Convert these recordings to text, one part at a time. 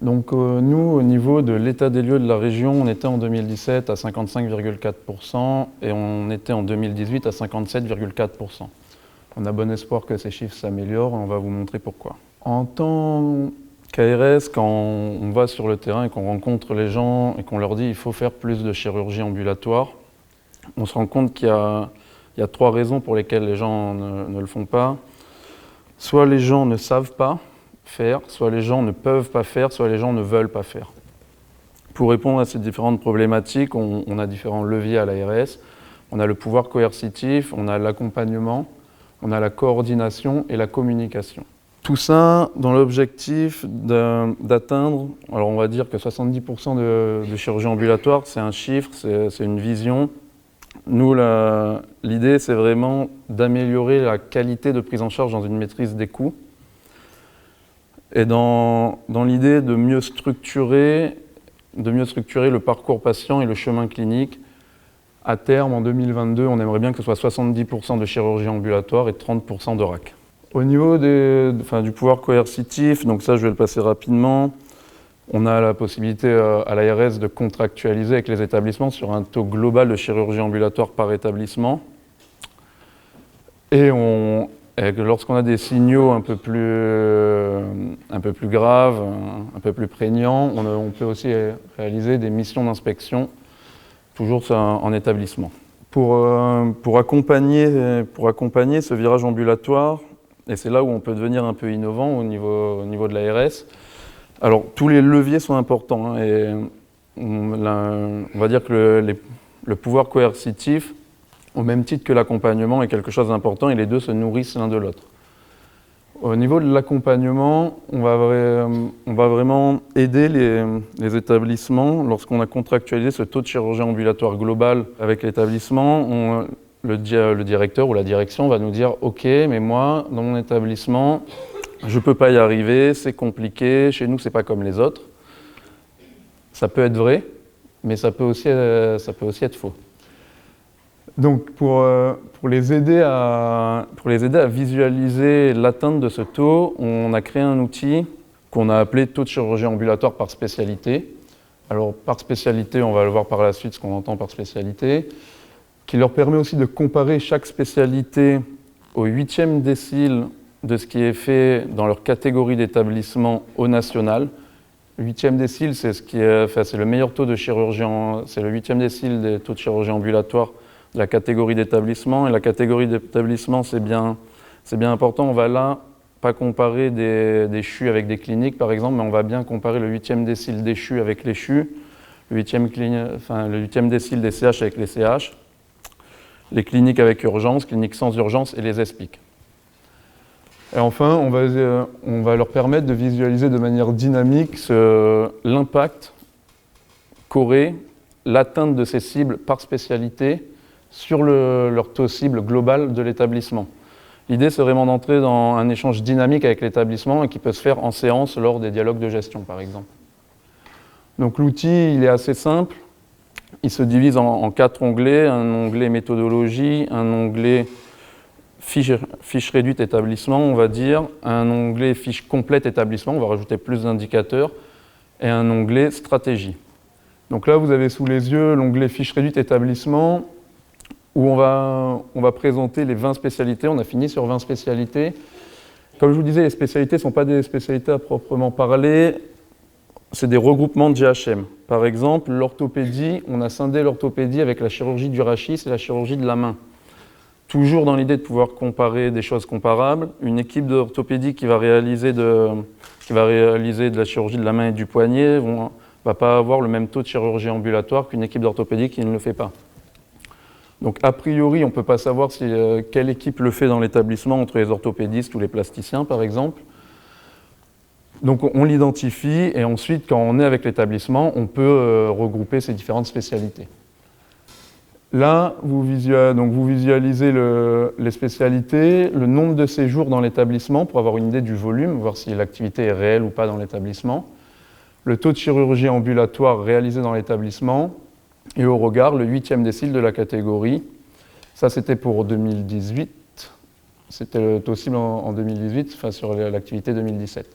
Donc nous, au niveau de l'état des lieux de la région, on était en 2017 à 55,4% et on était en 2018 à 57,4%. On a bon espoir que ces chiffres s'améliorent et on va vous montrer pourquoi. En tant qu'ARS, quand on va sur le terrain et qu'on rencontre les gens et qu'on leur dit qu'il faut faire plus de chirurgie ambulatoire, on se rend compte qu'il y a 3 raisons pour lesquelles les gens ne le font pas. Soit les gens ne savent pas faire, soit les gens ne peuvent pas faire, soit les gens ne veulent pas faire. Pour répondre à ces différentes problématiques, on a différents leviers à l'ARS. On a le pouvoir coercitif, on a l'accompagnement, on a la coordination et la communication. Tout ça dans l'objectif d'atteindre, alors on va dire que 70% de chirurgie ambulatoire, c'est un chiffre, c'est une vision. Nous, l'idée, c'est vraiment d'améliorer la qualité de prise en charge dans une maîtrise des coûts. Et dans l'idée de mieux structurer le parcours patient et le chemin clinique, à terme, en 2022, on aimerait bien que ce soit 70% de chirurgie ambulatoire et 30% de RAC. Au niveau du pouvoir coercitif, donc ça je vais le passer rapidement, on a la possibilité à l'ARS de contractualiser avec les établissements sur un taux global de chirurgie ambulatoire par établissement. Et lorsqu'on a des signaux un peu plus graves, un peu plus prégnants, on peut aussi réaliser des missions d'inspection, toujours en établissement. Pour accompagner ce virage ambulatoire, et c'est là où on peut devenir un peu innovant au niveau de l'ARS, alors tous les leviers sont importants, hein, et on va dire que le pouvoir coercitif, au même titre que l'accompagnement, est quelque chose d'important et les deux se nourrissent l'un de l'autre. Au niveau de l'accompagnement, on va vraiment aider les établissements. Lorsqu'on a contractualisé ce taux de chirurgie ambulatoire global avec l'établissement, le directeur ou la direction va nous dire « Ok, mais moi, dans mon établissement, je ne peux pas y arriver, c'est compliqué, chez nous, ce n'est pas comme les autres. » Ça peut être vrai, mais ça peut aussi être faux. Donc pour les aider à visualiser l'atteinte de ce taux, on a créé un outil qu'on a appelé taux de chirurgie ambulatoire par spécialité. Alors par spécialité, on va le voir par la suite ce qu'on entend par spécialité, qui leur permet aussi de comparer chaque spécialité au 8e décile de ce qui est fait dans leur catégorie d'établissement au national. Le 8e décile, c'est le meilleur taux de chirurgie, c'est le 8e décile des taux de chirurgie ambulatoire de la catégorie d'établissement. Et la catégorie d'établissement, c'est bien important. On va là pas comparer des CHU avec des cliniques, par exemple, mais on va bien comparer le 8e décile des CHU avec les CHU, le 8e décile des CH avec les CH, les cliniques avec urgence, cliniques sans urgence et les ESPIC. Et enfin, on va leur permettre de visualiser de manière dynamique l'impact qu'aurait l'atteinte de ces cibles par spécialité sur leur taux cible global de l'établissement. L'idée, c'est vraiment d'entrer dans un échange dynamique avec l'établissement et qui peut se faire en séance lors des dialogues de gestion, par exemple. Donc l'outil, il est assez simple. Il se divise en 4 onglets. Un onglet méthodologie, un onglet fiche réduite établissement, on va dire, un onglet fiche complète établissement, on va rajouter plus d'indicateurs, et un onglet stratégie. Donc là, vous avez sous les yeux l'onglet fiche réduite établissement, où on va présenter les 20 spécialités. On a fini sur 20 spécialités. Comme je vous disais, les spécialités ne sont pas des spécialités à proprement parler, c'est des regroupements de GHM. Par exemple, l'orthopédie, on a scindé l'orthopédie avec la chirurgie du rachis et la chirurgie de la main. Toujours dans l'idée de pouvoir comparer des choses comparables, une équipe d'orthopédie qui va réaliser de la chirurgie de la main et du poignet ne va pas avoir le même taux de chirurgie ambulatoire qu'une équipe d'orthopédie qui ne le fait pas. Donc a priori, on ne peut pas savoir quelle équipe le fait dans l'établissement entre les orthopédistes ou les plasticiens, par exemple. Donc on l'identifie et ensuite, quand on est avec l'établissement, on peut regrouper ces différentes spécialités. Là, vous visualisez les spécialités, le nombre de séjours dans l'établissement pour avoir une idée du volume, voir si l'activité est réelle ou pas dans l'établissement, le taux de chirurgie ambulatoire réalisé dans l'établissement, Et au regard, le 8e décile de la catégorie. Ça, c'était pour 2018. C'était le taux cible en 2018, enfin sur l'activité 2017.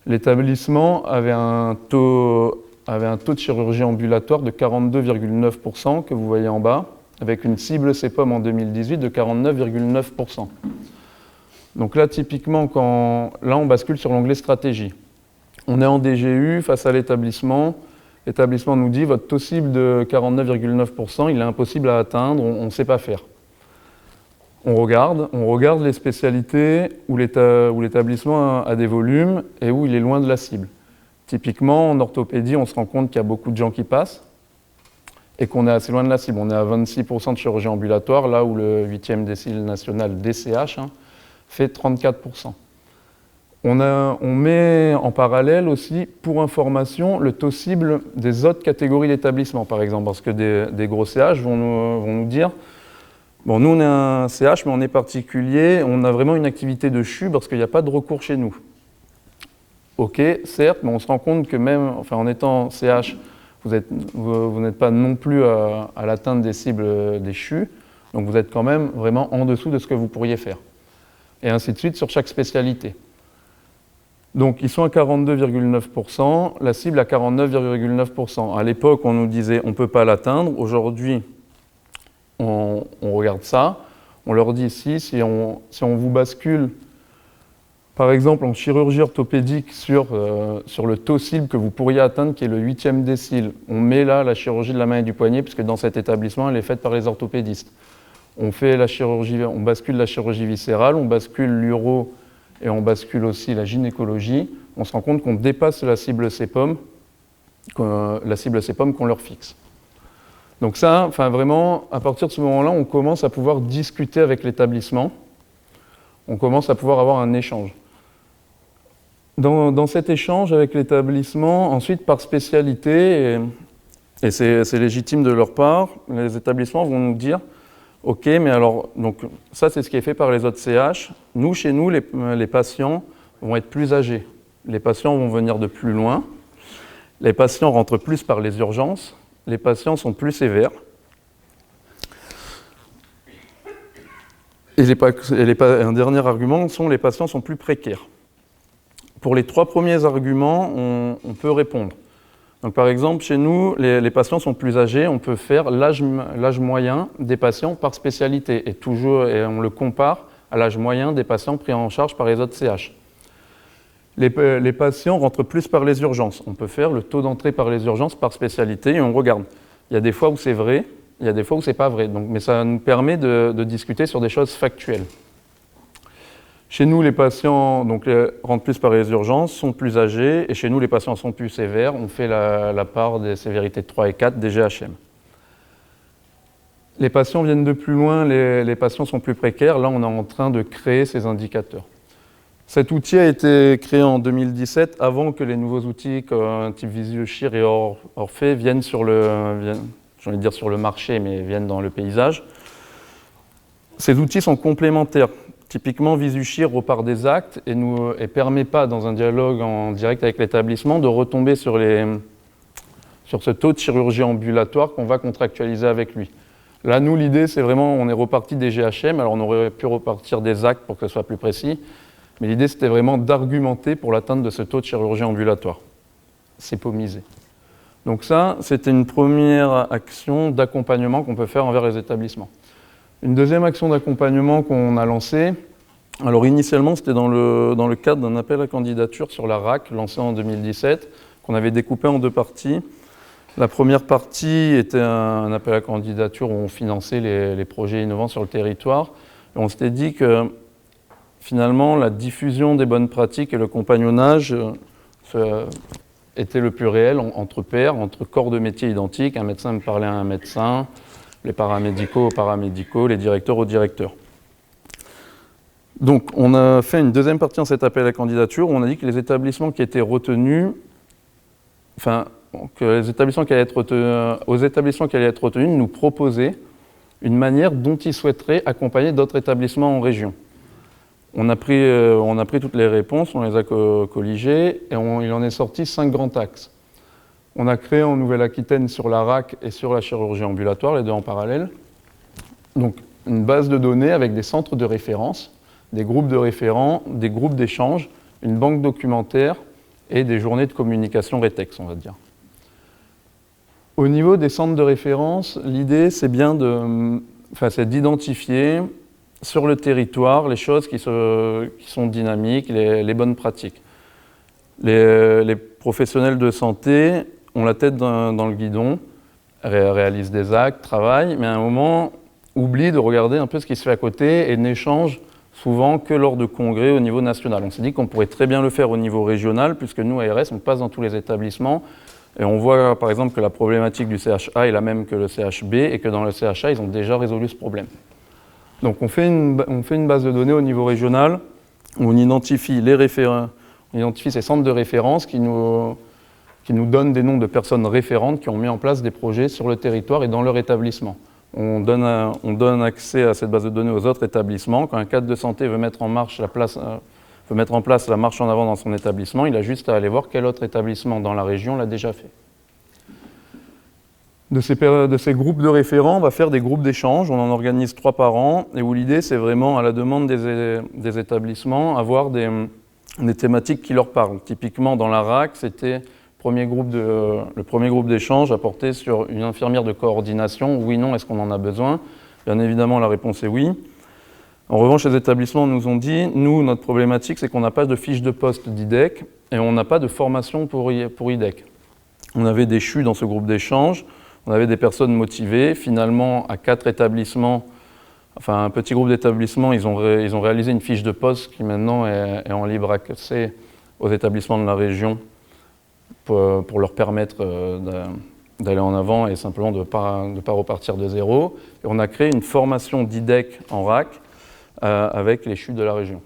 L'établissement avait un taux de chirurgie ambulatoire de 42,9% que vous voyez en bas, avec une cible CEPOM en 2018 de 49,9%. Donc là, typiquement, là, on bascule sur l'onglet stratégie. On est en DGU face à l'établissement. L'établissement nous dit votre taux cible de 49,9%, il est impossible à atteindre, on ne sait pas faire. On regarde les spécialités où l'établissement a des volumes et où il est loin de la cible. Typiquement, en orthopédie, on se rend compte qu'il y a beaucoup de gens qui passent et qu'on est assez loin de la cible. On est à 26% de chirurgie ambulatoire, là où le 8e décile national DCH fait 34%. On met en parallèle aussi, pour information, le taux cible des autres catégories d'établissements, par exemple, parce que des gros CH vont nous dire bon, nous, on est un CH, mais on est particulier, on a vraiment une activité de CHU parce qu'il n'y a pas de recours chez nous. Ok, certes, mais on se rend compte que même en étant CH, vous n'êtes pas non plus à l'atteinte des cibles des CHU, donc vous êtes quand même vraiment en dessous de ce que vous pourriez faire. Et ainsi de suite sur chaque spécialité. Donc ils sont à 42,9%, la cible à 49,9%. À l'époque, on nous disait on ne peut pas l'atteindre. Aujourd'hui, on regarde ça. On leur dit si on vous bascule, par exemple en chirurgie orthopédique sur le taux cible que vous pourriez atteindre, qui est le 8e décile, on met là la chirurgie de la main et du poignet, puisque dans cet établissement, elle est faite par les orthopédistes. On bascule la chirurgie viscérale, on bascule l'uro et on bascule aussi la gynécologie. On se rend compte qu'on dépasse la cible CEPOM, qu'on leur fixe. Donc ça, vraiment, à partir de ce moment-là, on commence à pouvoir discuter avec l'établissement. On commence à pouvoir avoir un échange. Dans cet échange avec l'établissement, ensuite par spécialité, et c'est légitime de leur part, les établissements vont nous dire ok, mais alors, donc, ça c'est ce qui est fait par les autres CH. Nous, chez nous, les patients vont être plus âgés. Les patients vont venir de plus loin. Les patients rentrent plus par les urgences. Les patients sont plus sévères. Et un dernier argument sont les patients sont plus précaires. Pour les 3 premiers arguments, on peut répondre. Donc, par exemple, chez nous, les patients sont plus âgés, on peut faire l'âge moyen des patients par spécialité et on le compare à l'âge moyen des patients pris en charge par les autres CH. Les patients rentrent plus par les urgences. On peut faire le taux d'entrée par les urgences par spécialité et on regarde. Il y a des fois où c'est vrai, il y a des fois où c'est pas vrai. Mais ça nous permet de discuter sur des choses factuelles. Chez nous, les patients rentrent plus par les urgences, sont plus âgés, et chez nous, les patients sont plus sévères. On fait la part des sévérités de 3 et 4 des GHM. Les patients viennent de plus loin, les patients sont plus précaires. Là, on est en train de créer ces indicateurs. Cet outil a été créé en 2017, avant que les nouveaux outils type VisuChir et Orphée viennent sur le marché, mais viennent dans le paysage. Ces outils sont complémentaires. Typiquement, VisuChir repart des actes et ne permet pas, dans un dialogue en direct avec l'établissement, de retomber sur ce taux de chirurgie ambulatoire qu'on va contractualiser avec lui. Là, nous, l'idée, c'est vraiment, on est reparti des GHM, alors on aurait pu repartir des actes pour que ce soit plus précis, mais l'idée, c'était vraiment d'argumenter pour l'atteinte de ce taux de chirurgie ambulatoire. C'est CEPOMisé. Donc ça, c'était une première action d'accompagnement qu'on peut faire envers les établissements. Une deuxième action d'accompagnement qu'on a lancée, alors initialement c'était dans le cadre d'un appel à candidature sur la RAC lancé en 2017, qu'on avait découpé en 2 parties. La première partie était un appel à candidature où on finançait les projets innovants sur le territoire. Et on s'était dit que finalement la diffusion des bonnes pratiques et le compagnonnage était le plus réel entre pairs, entre corps de métiers identiques. Un médecin me parlait à un médecin, les paramédicaux aux paramédicaux, les directeurs aux directeurs. Donc on a fait une deuxième partie dans cet appel à candidature où on a dit que les établissements qui étaient retenus, aux établissements qui allaient être retenus nous proposaient une manière dont ils souhaiteraient accompagner d'autres établissements en région. On a pris toutes les réponses, on les a colligées et il en est sorti 5 grands axes. On a créé en Nouvelle-Aquitaine sur la RAC et sur la chirurgie ambulatoire, les deux en parallèle, donc une base de données avec des centres de référence, des groupes de référents, des groupes d'échange, une banque documentaire et des journées de communication rétex, on va dire. Au niveau des centres de référence, l'idée, c'est bien d'identifier sur le territoire les choses qui sont dynamiques, les bonnes pratiques. Les professionnels de santé ont la tête dans le guidon, réalisent des actes, travaillent, mais à un moment, oublient de regarder un peu ce qui se fait à côté et n'échangent souvent que lors de congrès au niveau national. On s'est dit qu'on pourrait très bien le faire au niveau régional, puisque nous, ARS, on passe dans tous les établissements, et on voit par exemple que la problématique du CHA est la même que le CHB, et que dans le CHA, ils ont déjà résolu ce problème. Donc on fait une base de données au niveau régional, où on identifie les référents, on identifie ces centres de référence qui nous donnent des noms de personnes référentes qui ont mis en place des projets sur le territoire et dans leur établissement. On donne accès à cette base de données aux autres établissements. Quand un cadre de santé veut mettre en place la marche en avant dans son établissement, il a juste à aller voir quel autre établissement dans la région l'a déjà fait. De ces groupes de référents, on va faire des groupes d'échange. On en organise 3 par an, et où l'idée, c'est vraiment, à la demande des établissements, avoir des thématiques qui leur parlent. Typiquement, dans la RAC, c'était le premier groupe d'échange a porté sur une infirmière de coordination. Oui, non, est-ce qu'on en a besoin? Bien évidemment, la réponse est oui. En revanche, les établissements nous ont dit, nous, notre problématique, c'est qu'on n'a pas de fiche de poste d'IDEC et on n'a pas de formation pour IDEC. On avait des CHU dans ce groupe d'échange, on avait des personnes motivées. Finalement, à 4 établissements, enfin un petit groupe d'établissements, ils ont réalisé une fiche de poste qui maintenant est en libre accès aux établissements de la région pour leur permettre d'aller en avant et simplement de ne pas repartir de zéro. Et on a créé une formation d'IDEC en RAC avec les CHU de la région.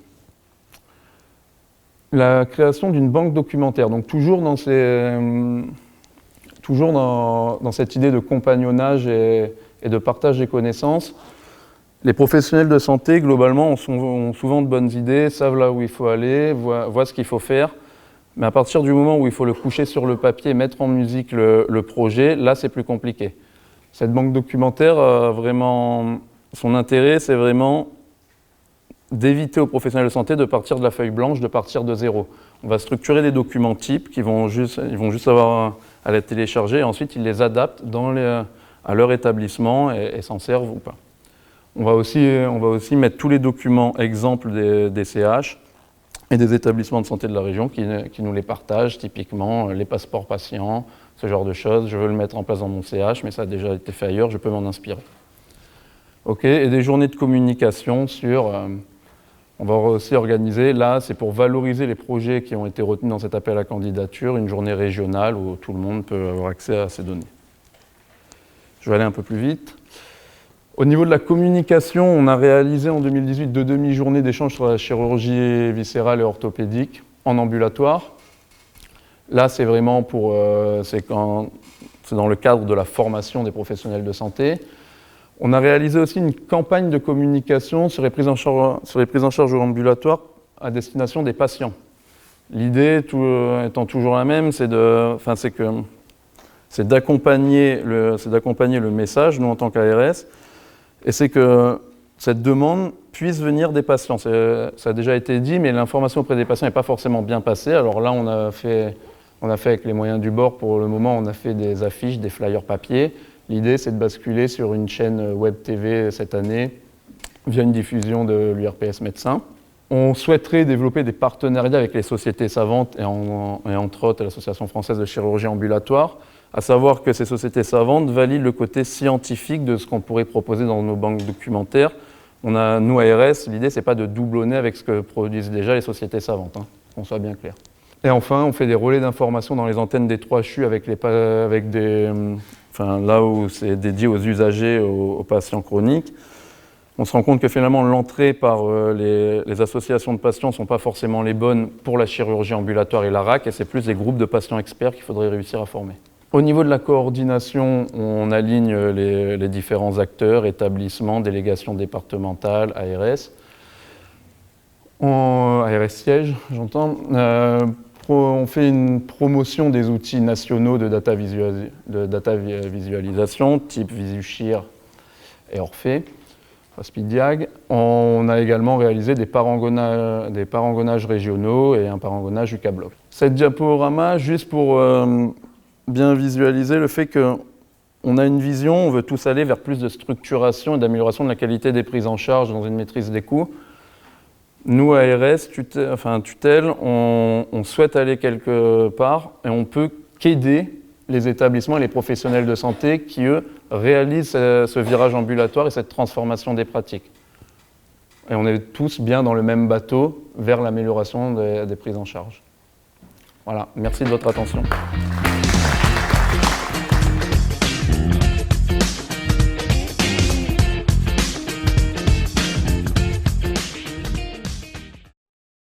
La création d'une banque documentaire, donc toujours dans cette idée de compagnonnage et de partage des connaissances. Les professionnels de santé, globalement, ont souvent de bonnes idées, savent là où il faut aller, voient ce qu'il faut faire. Mais à partir du moment où il faut le coucher sur le papier, mettre en musique le projet, là, c'est plus compliqué. Cette banque documentaire, vraiment, son intérêt, c'est vraiment d'éviter aux professionnels de santé de partir de la feuille blanche, de partir de zéro. On va structurer des documents types ils vont juste avoir à les télécharger et ensuite ils les adaptent à leur établissement et s'en servent ou pas. On va aussi mettre tous les documents exemples des CH et des établissements de santé de la région qui nous les partagent, typiquement les passeports patients, ce genre de choses. Je veux le mettre en place dans mon CH, mais ça a déjà été fait ailleurs, je peux m'en inspirer. Ok, et des journées de communication on va aussi organiser, là, c'est pour valoriser les projets qui ont été retenus dans cet appel à candidature, une journée régionale où tout le monde peut avoir accès à ces données. Je vais aller un peu plus vite. Au niveau de la communication, on a réalisé en 2018 2 demi-journées d'échange sur la chirurgie viscérale et orthopédique en ambulatoire. Là, c'est vraiment c'est dans le cadre de la formation des professionnels de santé. On a réalisé aussi une campagne de communication sur les prises en charge ambulatoires à destination des patients. L'idée étant toujours la même, c'est d'accompagner le message, nous en tant qu'ARS, et c'est que cette demande puisse venir des patients. Ça a déjà été dit, mais l'information auprès des patients n'est pas forcément bien passée. Alors là, on a fait avec les moyens du bord, pour le moment, on a fait des affiches, des flyers papier. L'idée, c'est de basculer sur une chaîne web TV cette année via une diffusion de l'URPS Médecins. On souhaiterait développer des partenariats avec les sociétés savantes et entre autres l'Association française de chirurgie ambulatoire, à savoir que ces sociétés savantes valident le côté scientifique de ce qu'on pourrait proposer dans nos banques documentaires. Nous, ARS, l'idée, c'est pas de doublonner avec ce que produisent déjà les sociétés savantes, qu'on soit bien clair. Et enfin, on fait des relais d'information dans les antennes des 3 CHU là où c'est dédié aux usagers, aux patients chroniques. On se rend compte que finalement l'entrée par les associations de patients ne sont pas forcément les bonnes pour la chirurgie ambulatoire et la RAC, et c'est plus des groupes de patients experts qu'il faudrait réussir à former. Au niveau de la coordination, on aligne les différents acteurs, établissements, délégations départementales, ARS. ARS siège, j'entends. on fait une promotion des outils nationaux de data visualisation, type VisuShear et Orphée, SpeedDiag. On a également réalisé des parangonnages régionaux et un parangonnage UCABlock. Cette diaporama, juste pour bien visualiser le fait qu'on a une vision, on veut tous aller vers plus de structuration et d'amélioration de la qualité des prises en charge dans une maîtrise des coûts. Nous, ARS, Tutelle, on souhaite aller quelque part et on peut qu'aider les établissements et les professionnels de santé qui, eux, réalisent ce virage ambulatoire et cette transformation des pratiques. Et on est tous bien dans le même bateau vers l'amélioration des prises en charge. Voilà, merci de votre attention.